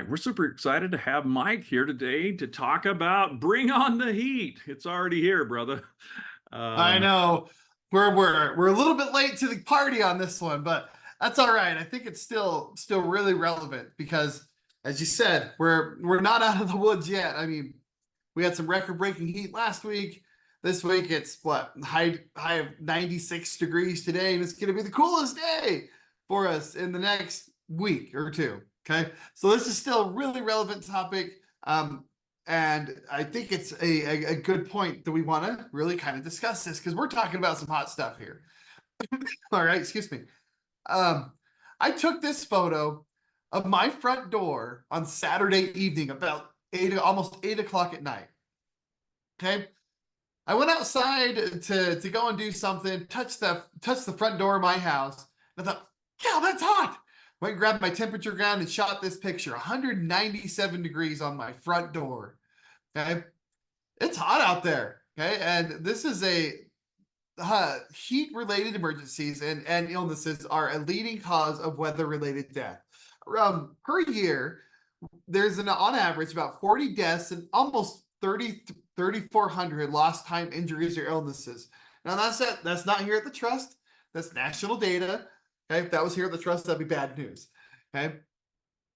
right, we're super excited to have Mike here today to talk about Bring on the Heat. It's already here, brother. I Um, know we're a little bit late to the party on this one, but that's all right. I think it's still really relevant because, as you said, we're not out of the woods yet. I mean, we had some record-breaking heat last week. This week it's what high of 96 degrees today, and it's going to be the coolest day for us in the next week or two. Okay, so this is still a really relevant topic. And I think it's a good point that we want to really kind of discuss this because we're talking about some hot stuff here. All right, excuse me. Um, I took this photo of my front door on Saturday evening, about almost 8 o'clock at night. Okay, I went outside to go and do something, touch the front door of my house. And I thought, yeah, that's hot. Went and grabbed my temperature gun and shot this picture. 197 degrees on my front door. Okay, it's hot out there. Okay, and this is a heat-related emergencies and illnesses are a leading cause of weather-related death. Per year, there's on average about 40 deaths and almost 3,400 lost time injuries or illnesses. Now that's not here at the trust. That's national data. Okay, if that was here at the trust, that'd be bad news. Okay,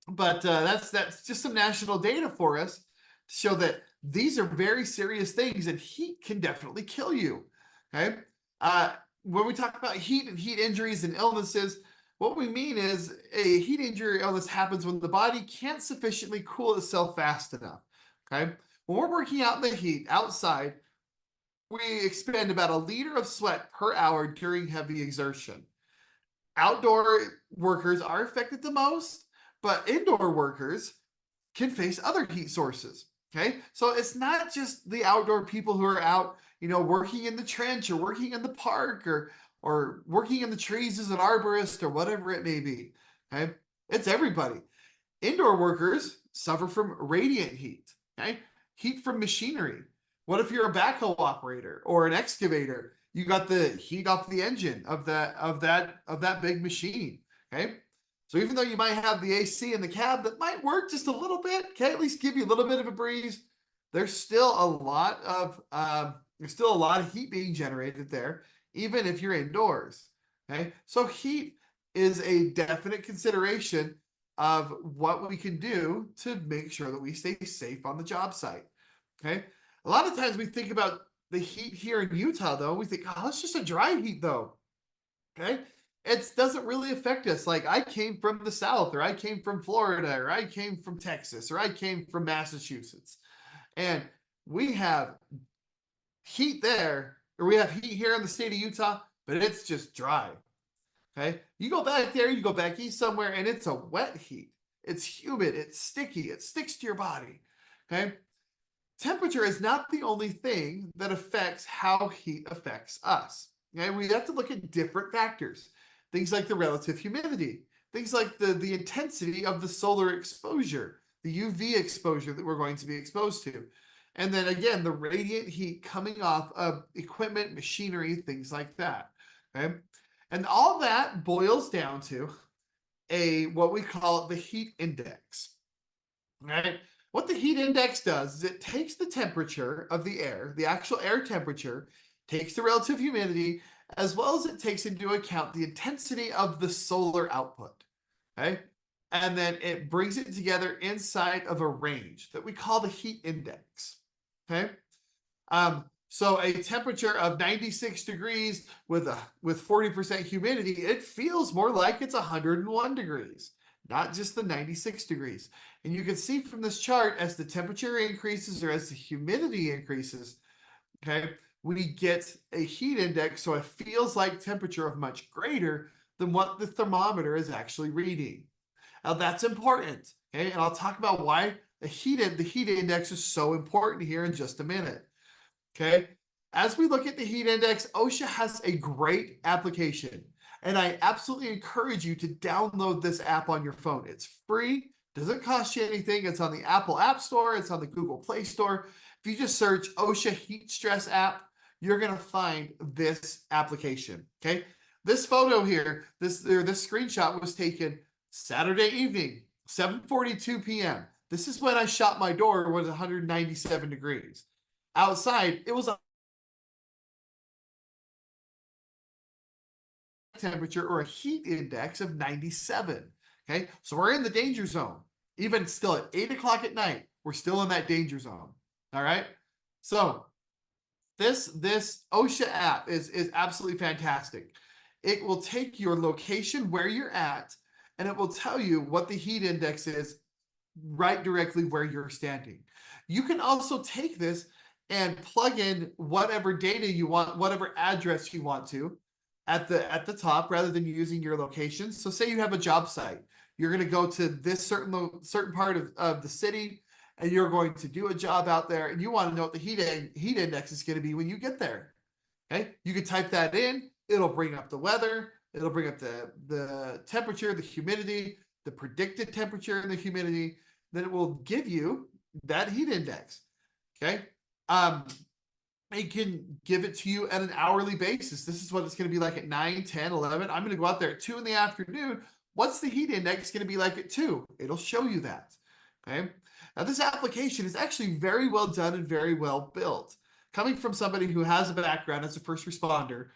but that's just some national data for us to show that these are very serious things, and heat can definitely kill you. Okay, when we talk about heat and heat injuries and illnesses, what we mean is a heat injury or illness happens when the body can't sufficiently cool itself fast enough. Okay, when we're working out in the heat outside, we expend about a liter of sweat per hour during heavy exertion. Outdoor workers are affected the most, but indoor workers can face other heat sources. Okay, so it's not just the outdoor people who are out, working in the trench or working in the park or working in the trees as an arborist or whatever it may be. Okay, it's everybody. Indoor workers suffer from radiant heat. Okay, heat from machinery. What if you're a backhoe operator or an excavator? You got the heat off the engine of that big machine. Okay, so even though you might have the AC in the cab that might work just a little bit, okay, at least give you a little bit of a breeze, there's still a lot of heat being generated there, even if you're indoors. Okay, so heat is a definite consideration of what we can do to make sure that we stay safe on the job site. Okay, a lot of times we think about the heat here in Utah, though. We think, oh, it's just a dry heat, though. Okay, it doesn't really affect us. Like I came from the South, or I came from Florida, or I came from Texas, or I came from Massachusetts. And we have heat there, or we have heat here in the state of Utah, but it's just dry. Okay. You go back there, you go back east somewhere, and it's a wet heat. It's humid, it's sticky, it sticks to your body. Okay. Temperature is not the only thing that affects how heat affects us. Okay, we have to look at different factors. Things like the relative humidity, things like the intensity of the solar exposure, the UV exposure that we're going to be exposed to. And then again, the radiant heat coming off of equipment, machinery, things like that. Okay. And all that boils down to what we call the heat index. Right? What the heat index does is it takes the temperature of the air, the actual air temperature, takes the relative humidity, as well as it takes into account the intensity of the solar output. Okay? And then it brings it together inside of a range that we call the heat index. Okay? So a temperature of 96 degrees with 40% humidity, it feels more like it's 101 degrees, not just the 96 degrees. And you can see from this chart, as the temperature increases or as the humidity increases, okay, we get a heat index, so it feels like temperature of much greater than what the thermometer is actually reading. Now that's important, okay, and I'll talk about why the heat index is so important here in just a minute. Okay, as we look at the heat index, OSHA has a great application, and I absolutely encourage you to download this app on your phone. It's free, doesn't cost you anything. It's on the Apple App Store, it's on the Google Play Store. If you just search OSHA Heat Stress app, you're going to find this application. Okay, this photo here, this screenshot was taken Saturday evening. 7:42 p.m. This is when I shot my door. It was 197 degrees. Outside, it was a temperature or a heat index of 97. Okay, so we're in the danger zone. Even still at 8 o'clock at night, we're still in that danger zone. All right. So this OSHA app is absolutely fantastic. It will take your location where you're at, and it will tell you what the heat index is right directly where you're standing. You can also take this and plug in whatever data you want, whatever address you want to at the top rather than using your location. So say you have a job site. You're going to go to this certain part of the city, and you're going to do a job out there, and you want to know what the heat index is going to be when you get there. Okay, you can type that in. It'll bring up the weather. It'll bring up the temperature, the humidity, the predicted temperature, and the humidity. Then it will give you that heat index. Okay, it can give it to you at an hourly basis. This is what it's going to be like at 9, 10, 11. I'm going to go out there at 2 in the afternoon. What's the heat index going to be like at 2? It'll show you that. Okay. Now, this application is actually very well done and very well built. Coming from somebody who has a background as a first responder,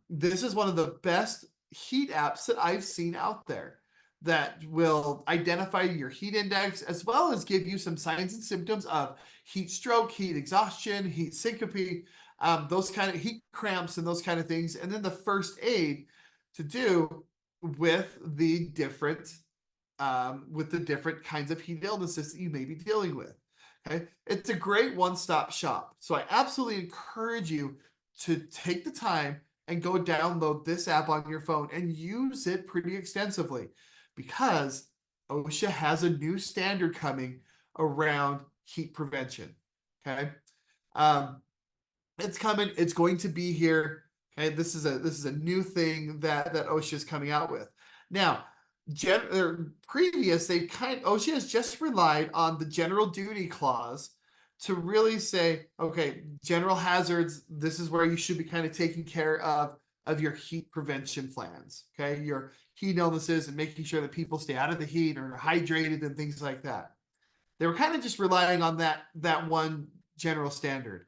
this is one of the best heat apps that I've seen out there that will identify your heat index as well as give you some signs and symptoms of heat stroke, heat exhaustion, heat syncope, those kind of heat cramps and those kind of things. And then the first aid to do with the different kinds of heat illnesses that you may be dealing with. Okay, it's a great one-stop shop. So I absolutely encourage you to take the time and go download this app on your phone and use it pretty extensively, because OSHA has a new standard coming around heat prevention. Okay, it's coming. It's going to be here. Okay, this is a new thing that OSHA is coming out with now. OSHA has just relied on the general duty clause to really say, okay, general hazards, this is where you should be kind of taking care of your heat prevention plans. Okay, your heat illnesses and making sure that people stay out of the heat or are hydrated and things like that. They were kind of just relying on that one general standard.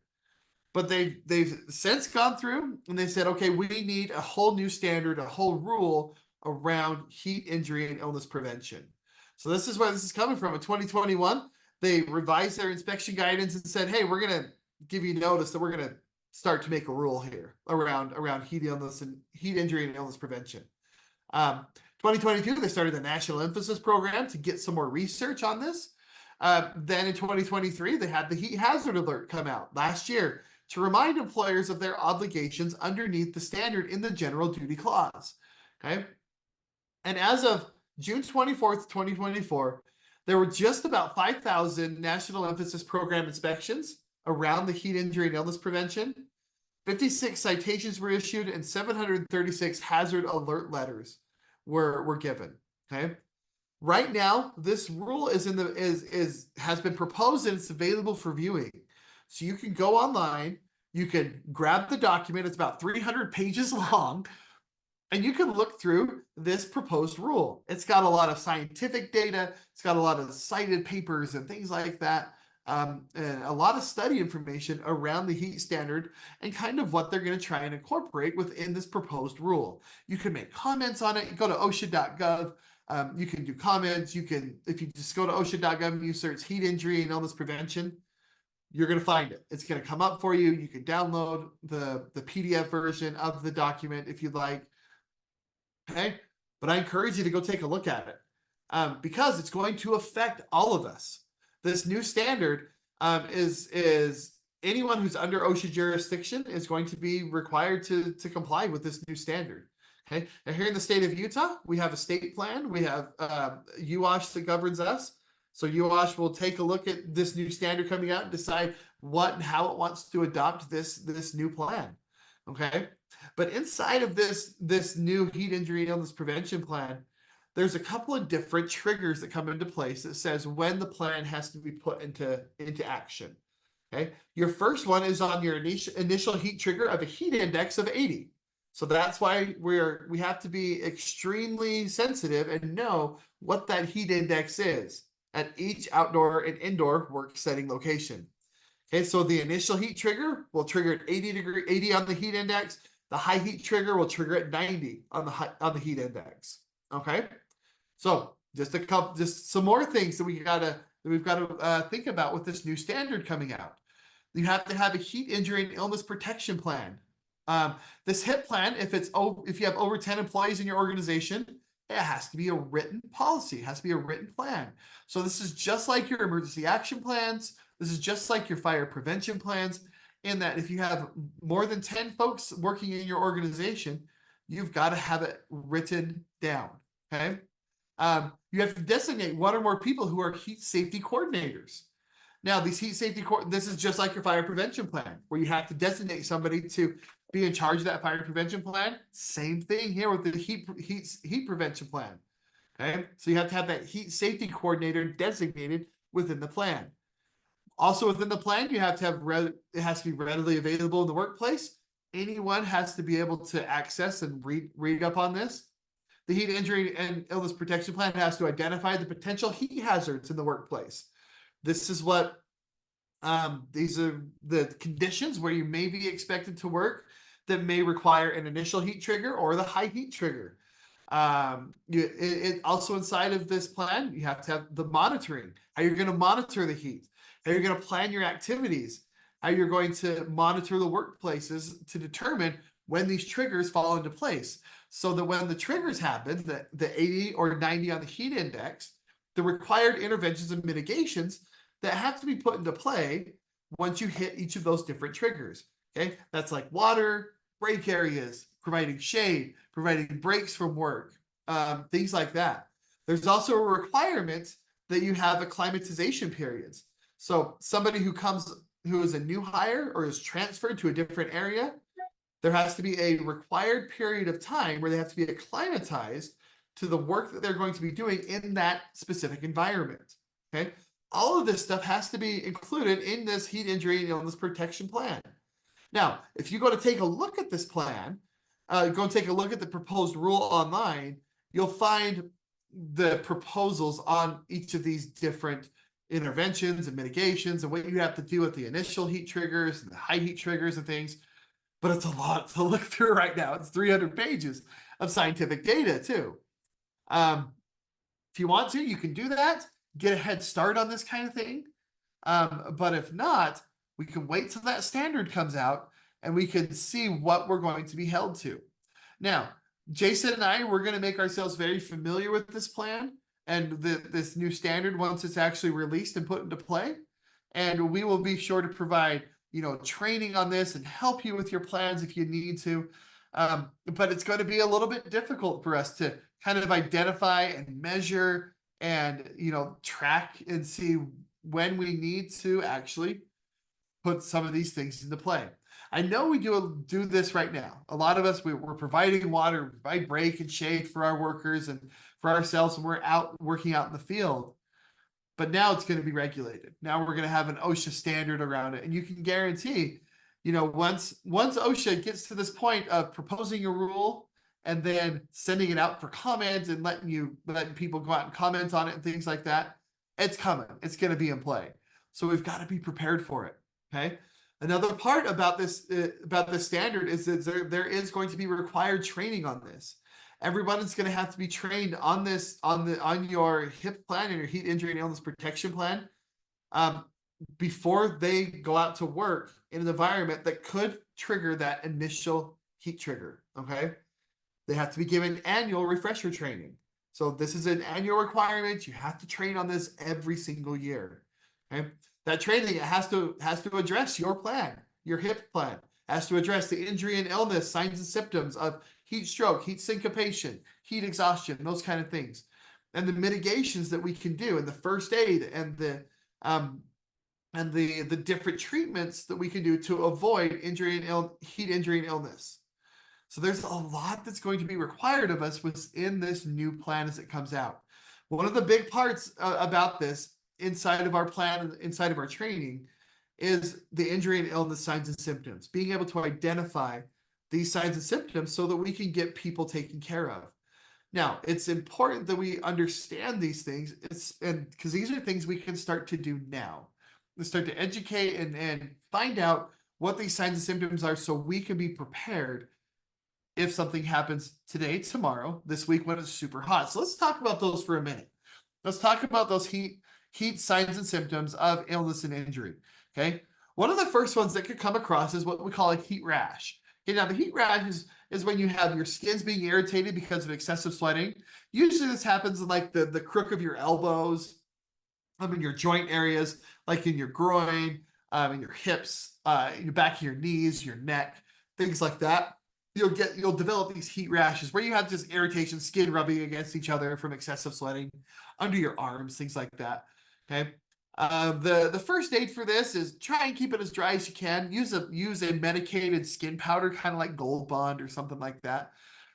But they've since gone through and they said, okay, we need a whole new standard, a whole rule around heat injury and illness prevention. So this is where this is coming from. In 2021, they revised their inspection guidance and said, hey, we're going to give you notice that we're going to start to make a rule here around heat illness and heat injury and illness prevention. 2022, they started the National Emphasis Program to get some more research on this. Then in 2023, they had the heat hazard alert come out last year to remind employers of their obligations underneath the standard in the general duty clause. Okay. And as of June 24th, 2024, there were just about 5,000 National Emphasis Program inspections around the heat injury and illness prevention. 56 citations were issued and 736 hazard alert letters were given. Okay. Right now, this rule has been proposed and it's available for viewing. So you can go online, you can grab the document, it's about 300 pages long, and you can look through this proposed rule. It's got a lot of scientific data, it's got a lot of cited papers and things like that, and a lot of study information around the heat standard and kind of what they're going to try and incorporate within this proposed rule. You can make comments on it. You go to OSHA.gov. You can do comments. You can, if you just go to OSHA.gov and you search heat injury and illness prevention, you're going to find it. It's going to come up for you. You can download the PDF version of the document if you'd like. Okay, but I encourage you to go take a look at it because it's going to affect all of us. This new standard is anyone who's under OSHA jurisdiction is going to be required to comply with this new standard. Okay, now here in the state of Utah, we have a state plan. We have UOSH that governs us. So UOSH will take a look at this new standard coming out and decide what and how it wants to adopt this new plan. Okay, but inside of this new heat injury and illness prevention plan, there's a couple of different triggers that come into place that says when the plan has to be put into action. Okay, your first one is on your initial heat trigger of a heat index of 80. So that's why we have to be extremely sensitive and know what that heat index is at each outdoor and indoor work setting location. Okay, so the initial heat trigger will trigger at 80 on the heat index. The high heat trigger will trigger at 90 on the heat index. Okay, so just some more things that we've got to think about with this new standard coming out. You have to have a heat injury and illness protection plan. This HIP plan, if you have over 10 employees in your organization, it has to be a written policy. It has to be a written plan. So this is just like your emergency action plans. This is just like your fire prevention plans, in that if you have more than 10 folks working in your organization, you've got to have it written down. Okay. You have to designate one or more people who are heat safety coordinators. Now, this is just like your fire prevention plan, where you have to designate somebody to be in charge of that fire prevention plan. Same thing here with the heat prevention plan. Okay, so you have to have that heat safety coordinator designated within the plan. Also within the plan, you have to have it has to be readily available in the workplace. Anyone has to be able to access and read up on this. The heat injury and illness protection plan has to identify the potential heat hazards in the workplace. This is what these are the conditions where you may be expected to work that may require an initial heat trigger or the high heat trigger. It also, inside of this plan, you have to have the monitoring, how you're going to monitor the heat, how you're going to plan your activities, how you're going to monitor the workplaces to determine when these triggers fall into place, so that when the triggers happen, the 80 or 90 on the heat index, the required interventions and mitigations that have to be put into play once you hit each of those different triggers. Okay, that's like water, break areas, providing shade, providing breaks from work, things like that. There's also a requirement that you have acclimatization periods. So somebody who is a new hire or is transferred to a different area, there has to be a required period of time where they have to be acclimatized to the work that they're going to be doing in that specific environment. Okay, all of this stuff has to be included in this heat injury and illness protection plan. Now, if you go to take a look at this plan, go take a look at the proposed rule online, you'll find the proposals on each of these different interventions and mitigations and what you have to do with the initial heat triggers and the high heat triggers and things. But it's a lot to look through right now. It's 300 pages of scientific data too. If you want to, you can do that, get a head start on this kind of thing. But if not, we can wait till that standard comes out and we can see what we're going to be held to. Now, Jason and I, we're going to make ourselves very familiar with this plan and this new standard once it's actually released and put into play. And we will be sure to provide, training on this and help you with your plans if you need to. But it's going to be a little bit difficult for us to kind of identify and measure and, track and see when we need to actually put some of these things into play. I know we do this right now. A lot of us, we're providing water, we provide break and shade for our workers and for ourselves when we're out working out in the field. But now it's going to be regulated. Now we're going to have an OSHA standard around it. And you can guarantee, once OSHA gets to this point of proposing a rule and then sending it out for comment and letting people go out and comment on it and things like that, it's coming. It's going to be in play. So we've got to be prepared for it. Okay. Another part about this standard is that there is going to be required training on this. Everyone is going to have to be trained on this on your HIP plan and your heat injury and illness protection plan before they go out to work in an environment that could trigger that initial heat trigger. Okay, they have to be given annual refresher training. So this is an annual requirement. You have to train on this every single year. Okay, that training, it has to address your plan, your HIP plan, has to address the injury and illness signs and symptoms of heat stroke, heat syncopation, heat exhaustion, those kind of things, and the mitigations that we can do, and the first aid, and the different treatments that we can do to avoid heat injury and illness. So there's a lot that's going to be required of us within this new plan as it comes out. One of the big parts about this inside of our plan, inside of our training, is the injury and illness signs and symptoms, being able to identify these signs and symptoms so that we can get people taken care of. Now, it's important that we understand these things. And because these are things we can start to do now. We start to educate and find out what these signs and symptoms are so we can be prepared if something happens today, tomorrow, this week when it's super hot. So let's talk about those for a minute. Let's talk about those heat signs and symptoms of illness and injury. Okay. One of the first ones that could come across is what we call a heat rash. Okay, now the heat rash is when you have your skin's being irritated because of excessive sweating. Usually this happens in like the crook of your elbows, in your joint areas, like in your groin, in your hips, in the back of your knees, your neck, things like that. You'll develop these heat rashes where you have just irritation, skin rubbing against each other from excessive sweating, under your arms, things like that. Okay. The first aid for this is try and keep it as dry as you can. Use a medicated skin powder, kind of like Gold Bond or something like that,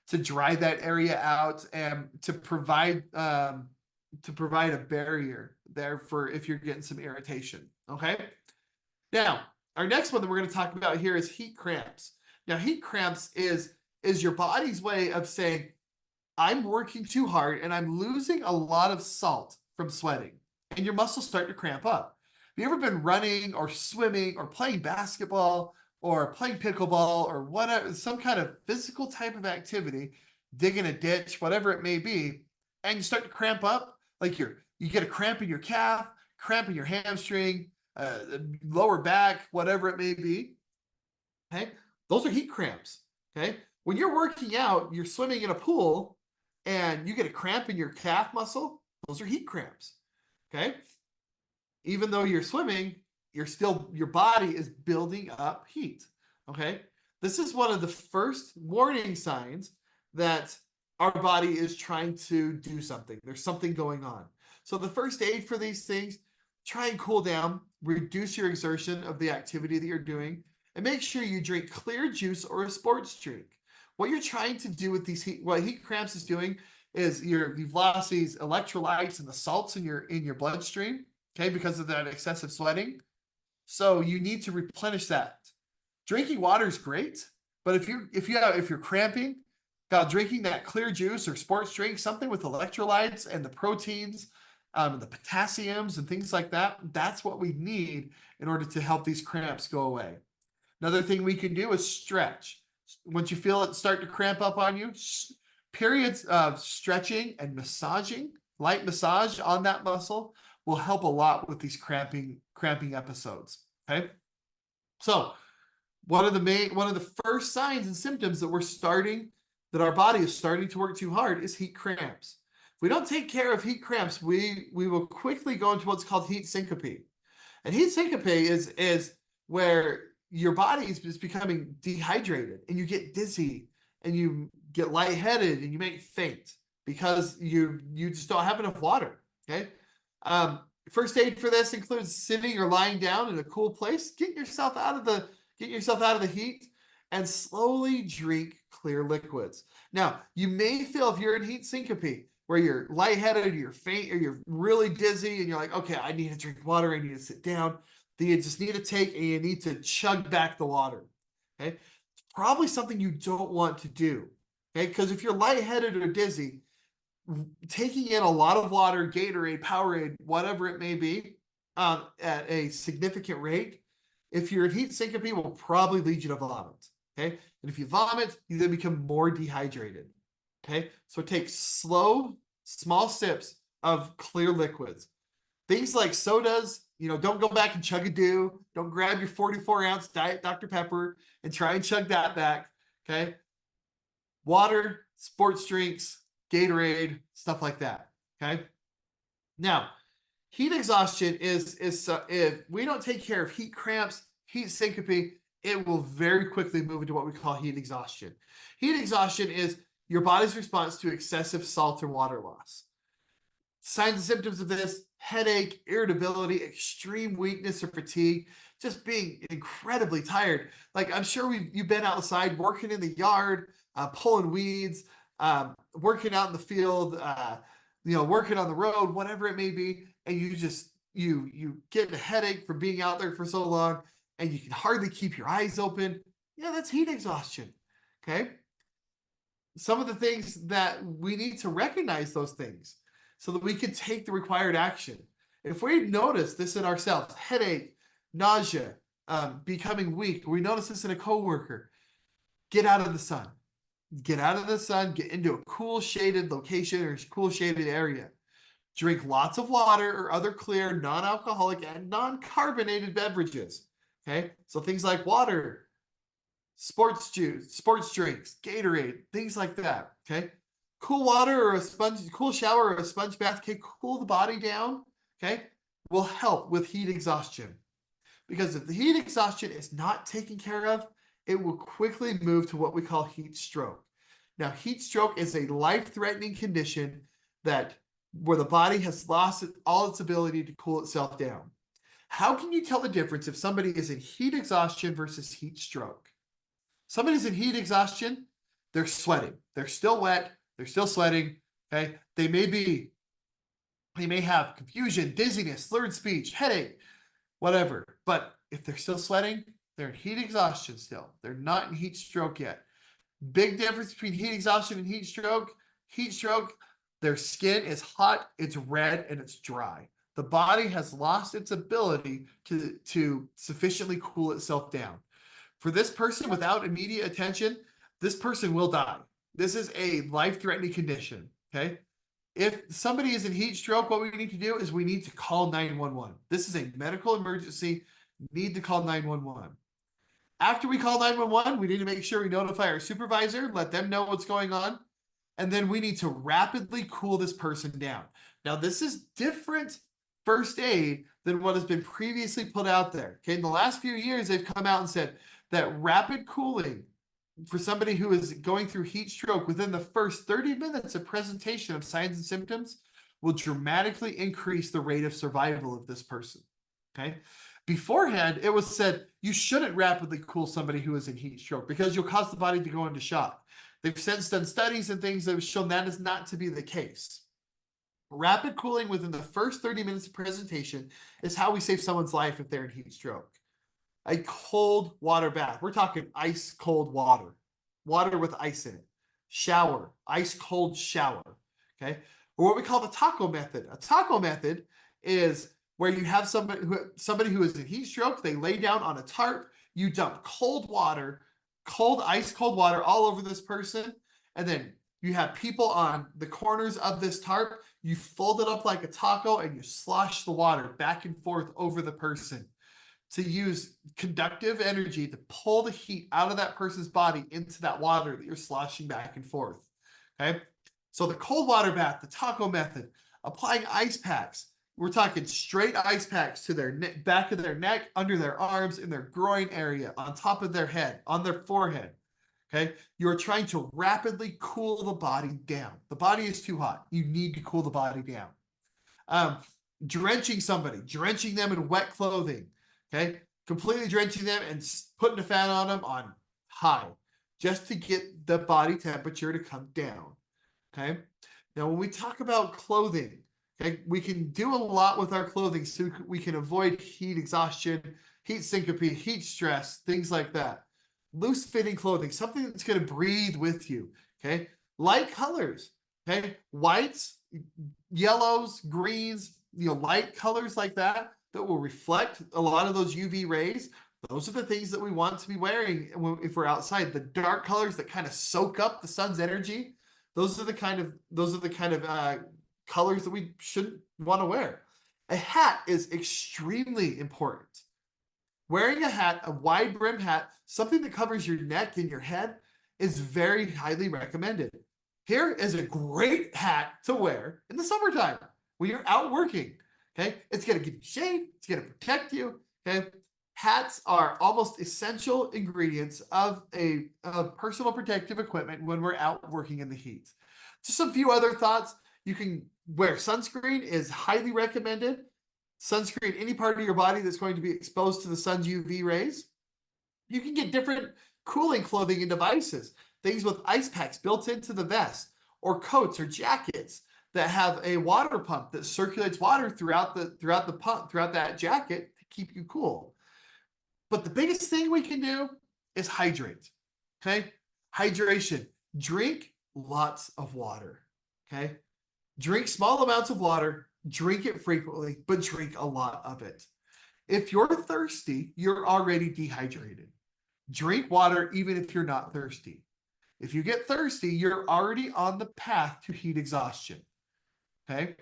to dry that area out and to provide a barrier there for if you're getting some irritation. Okay. Now, our next one that we're going to talk about here is heat cramps. Now, heat cramps is your body's way of saying, I'm working too hard and I'm losing a lot of salt from sweating, and your muscles start to cramp up. Have you ever been running or swimming or playing basketball or playing pickleball or whatever, some kind of physical type of activity, digging a ditch, whatever it may be, and you start to cramp up? Like you get a cramp in your calf, cramp in your hamstring, lower back, whatever it may be. Okay, those are heat cramps. Okay, when you're working out, you're swimming in a pool, and you get a cramp in your calf muscle. Those are heat cramps. Okay, even though you're swimming, your body is building up heat. Okay, this is one of the first warning signs that our body is trying to do something. There's something going on. So the first aid for these things, try and cool down, reduce your exertion of the activity that you're doing, and make sure you drink clear juice or a sports drink. What you're trying to do with what heat cramps is doing is you've lost these electrolytes and the salts in your bloodstream, okay, because of that excessive sweating. So you need to replenish that. Drinking water is great, but if you're cramping, drinking that clear juice or sports drink, something with electrolytes and the proteins, the potassiums and things like that, that's what we need in order to help these cramps go away. Another thing we can do is stretch. Once you feel it start to cramp up on you, periods of stretching and massaging, light massage on that muscle, will help a lot with these cramping episodes. Okay, so one of the first signs and symptoms that our body is starting to work too hard is heat cramps. If we don't take care of heat cramps, we will quickly go into what's called heat syncope. And heat syncope is where your body is becoming dehydrated and you get dizzy and you get lightheaded and you may faint because you just don't have enough water. Okay. First aid for this includes sitting or lying down in a cool place, getting yourself out of the heat, and slowly drink clear liquids. Now, you may feel, if you're in heat syncope, where you're lightheaded, or you're faint, or you're really dizzy, and you're like, okay, I need to drink water, I need to sit down. Then you just need to take and you need to chug back the water. Okay, it's probably something you don't want to do. Okay, because if you're lightheaded or dizzy, taking in a lot of water, Gatorade, Powerade, whatever it may be, at a significant rate, if you're in heat syncope, will probably lead you to vomit. Okay, and if you vomit, you then become more dehydrated. Okay, so take slow, small sips of clear liquids. Things like sodas, don't go back and chug a Dew. Don't grab your 44-ounce Diet Dr. Pepper and try and chug that back. Okay, water, sports drinks, Gatorade, stuff like that. Okay, now heat exhaustion is if we don't take care of heat cramps, heat syncope, it will very quickly move into what we call heat exhaustion. Heat exhaustion is your body's response to excessive salt or water loss. Signs and symptoms of this: headache, irritability, extreme weakness or fatigue, just being incredibly tired. Like, I'm sure you've been outside working in the yard, pulling weeds, working out in the field, working on the road, whatever it may be, and you get a headache from being out there for so long, and you can hardly keep your eyes open. Yeah, that's heat exhaustion. Okay. Some of the things that we need to recognize those things so that we can take the required action. If we notice this in ourselves, headache, nausea, becoming weak, we notice this in a coworker, get out of the sun. Get out of the sun, get into a cool shaded location or cool shaded area. Drink lots of water or other clear, non-alcoholic and non-carbonated beverages. Okay, so things like water, sports juice, sports drinks, Gatorade, things like that. Okay. Cool water or a sponge, cool shower or a sponge bath, okay, cool the body down, okay, will help with heat exhaustion. Because if the heat exhaustion is not taken care of, it will quickly move to what we call heat stroke. Now, heat stroke is a life-threatening condition that where the body has lost all its ability to cool itself down. How can you tell the difference if somebody is in heat exhaustion versus heat stroke? Somebody's in heat exhaustion, they're sweating. They're still wet, they're still sweating. Okay. They may have confusion, dizziness, slurred speech, headache, whatever. But if they're still sweating, they're in heat exhaustion still. They're not in heat stroke yet. Big difference between heat exhaustion and heat stroke. Heat stroke, their skin is hot, it's red, and it's dry. The body has lost its ability to sufficiently cool itself down. For this person without immediate attention, this person will die. This is a life-threatening condition, okay? If somebody is in heat stroke, what we need to do is we need to call 911. This is a medical emergency. Need to call 911. After we call 911, we need to make sure we notify our supervisor, let them know what's going on, and then we need to rapidly cool this person down. Now, this is different first aid than what has been previously put out there. Okay, in the last few years, they've come out and said that rapid cooling for somebody who is going through heat stroke within the first 30 minutes of presentation of signs and symptoms will dramatically increase the rate of survival of this person. Okay. Beforehand, it was said you shouldn't rapidly cool somebody who is in heat stroke because you'll cause the body to go into shock. They've since done studies and things that have shown that is not to be the case. Rapid cooling within the first 30 minutes of presentation is how we save someone's life if they're in heat stroke. A cold water bath. We're talking ice cold water, water with ice in it. Shower, ice cold shower. Okay. Or what we call the taco method. A taco method is where you have somebody who is in heat stroke, they lay down on a tarp, you dump cold water, ice cold water all over this person, and then you have people on the corners of this tarp, you fold it up like a taco and you slosh the water back and forth over the person to use conductive energy to pull the heat out of that person's body into that water that you're sloshing back and forth. Okay. So the cold water bath, the taco method, applying ice packs. We're talking straight ice packs to their back of their neck, under their arms, in their groin area, on top of their head, on their forehead. Okay. You're trying to rapidly cool the body down. The body is too hot. You need to cool the body down. Drenching somebody, drenching them in wet clothing. Okay, completely drenching them and putting a fan on them on high, just to get the body temperature to come down. Okay, now when we talk about clothing, okay, we can do a lot with our clothing so we can avoid heat exhaustion, heat syncope, heat stress, things like that. Loose fitting clothing, something that's going to breathe with you. Okay, light colors. Okay, whites, yellows, greens, light colors like that will reflect a lot of those UV rays. Those are the things that we want to be wearing if we're outside. The dark colors that kind of soak up the sun's energy. Those are the kind of colors that we shouldn't want to wear. A hat is extremely important. Wearing a hat, a wide brim hat, something that covers your neck and your head, is very highly recommended. Here is a great hat to wear in the summertime when you're out working. Okay, it's going to give you shade. It's going to protect you. Okay, hats are almost essential ingredients of personal protective equipment when we're out working in the heat. Just a few other thoughts. You can wear sunscreen is highly recommended. Sunscreen any part of your body that's going to be exposed to the sun's UV rays. You can get different cooling clothing and devices, things with ice packs built into the vest, or coats or jackets that have a water pump that circulates water throughout that jacket to keep you cool. But the biggest thing we can do is hydrate. Okay? Hydration. Drink lots of water. Okay. Drink small amounts of water, drink it frequently, but drink a lot of it. If you're thirsty, you're already dehydrated. Drink water even if you're not thirsty. If you get thirsty, you're already on the path to heat exhaustion. Okay.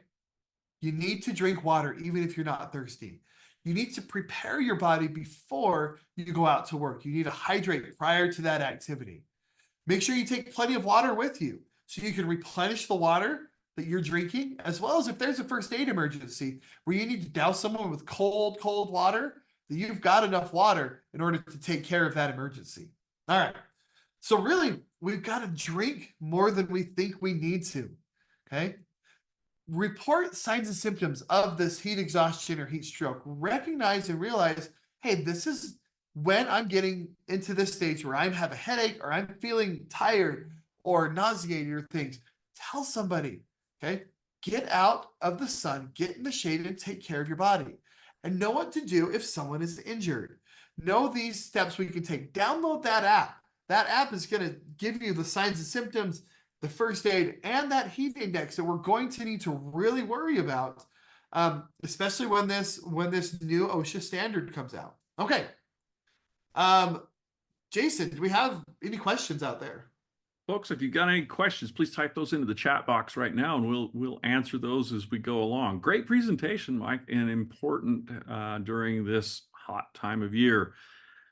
You need to drink water even if you're not thirsty. You need to prepare your body before you go out to work. You need to hydrate prior to that activity. Make sure you take plenty of water with you so you can replenish the water that you're drinking, as well as if there's a first aid emergency where you need to douse someone with cold, cold water, that you've got enough water in order to take care of that emergency. All right. So really, we've got to drink more than we think we need to. Okay. Report signs and symptoms of this heat exhaustion or heat stroke. Recognize and realize, hey, this is when I'm getting into this stage where I have a headache or I'm feeling tired or nauseated or things. Tell somebody, okay? Get out of the sun, get in the shade, and take care of your body. And know what to do if someone is injured. Know these steps we can take. Download that app. That app is going to give you the signs and symptoms, the first aid, and that heat index that we're going to need to really worry about, especially when this new OSHA standard comes out. Okay. Jason, do we have any questions out there? Folks, if you've got any questions, please type those into the chat box right now, and we'll answer those as we go along. Great presentation, Mike, and important during this hot time of year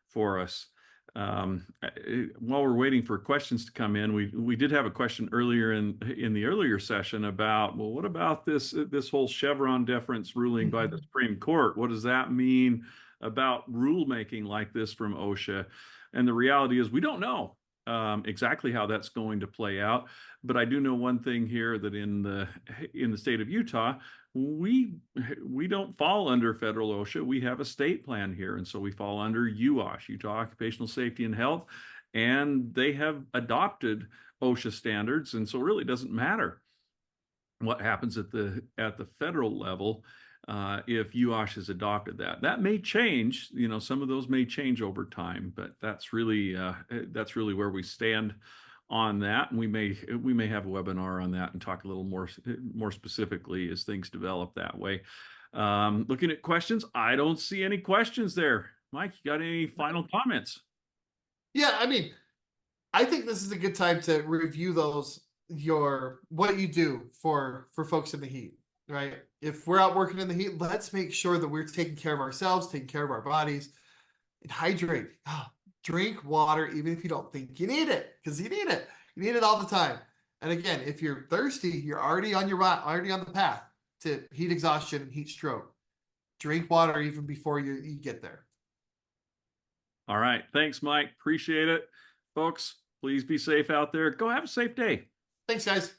for us. While we're waiting for questions to come in, we did have a question earlier in the earlier session about, well, what about this whole Chevron deference ruling by the Supreme Court? What does that mean about rulemaking like this from OSHA? And the reality is we don't know exactly how that's going to play out. But I do know one thing here, that in the state of Utah, we don't fall under federal OSHA. We have a state plan here, and so we fall under UOSH, Utah Occupational Safety and Health, and they have adopted OSHA standards, and so it really doesn't matter what happens at the federal level. If UOSH has adopted that, that may change. Some of those may change over time, but that's really where we stand on that. And we may have a webinar on that and talk a little more specifically as things develop that way. Looking at questions, I don't see any questions there. Mike, you got any final comments? Yeah, I mean, I think this is a good time to review what you do for folks in the heat, right? If we're out working in the heat, let's make sure that we're taking care of ourselves, taking care of our bodies, and hydrate. Drink water even if you don't think you need it, because you need it. You need it all the time. And again, if you're thirsty, you're already on the path to heat exhaustion and heat stroke. Drink water even before you get there. All right. Thanks, Mike. Appreciate it. Folks, please be safe out there. Go have a safe day. Thanks, guys.